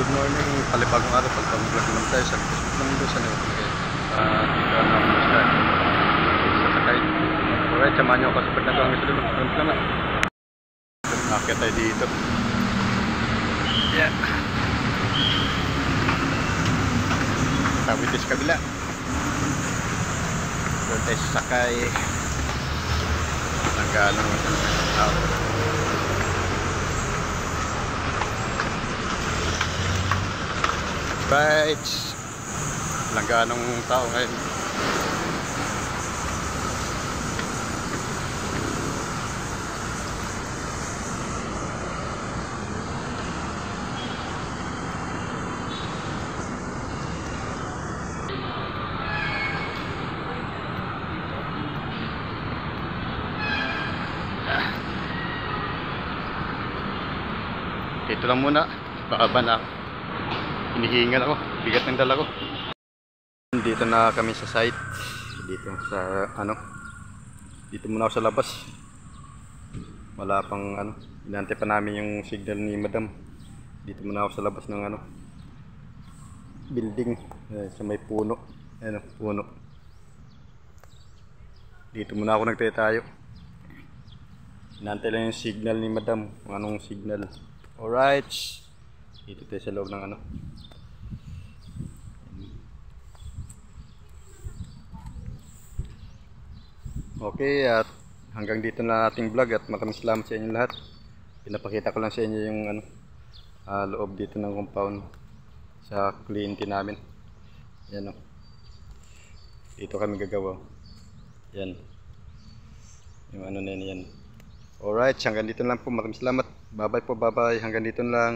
Good morning, palibagong araw, pagpag-vlog naman tayo sa Facebook naman doon sa Newport. Dito ang naman sa sakay. Alright, samahan nyo ako sa pagkagawa sa dulo. Salamat. Nakakita tayo dito. Yeah. Kawitis kabila. Doon tayo sa sakay. Nagkalang tao. Right, langganong tao ngayon. Dito lang muna, baka ba na hinihingal ako, bigat ng dala ko. Dito na kami sa site. Dito sa dito muna ako sa labas. Wala pang inantay pa namin yung signal ni Madam. Dito muna ako sa labas ng building sa may puno. Puno. Dito muna ako nagtatayo. Inantay lang yung signal ni Madam, kung anong signal. Alright. Dito tayo sa loob ng Okay, at hanggang dito na ating vlog at maraming salamat sa inyo lahat. Pinapakita ko lang sa inyo yung loob dito ng compound sa cliente namin. Yan o. Dito kami gagawa. Yan. Yung na yan. Alright, hanggang dito na lang po. Maraming salamat. Bye bye po, bye bye. Hanggang dito na lang.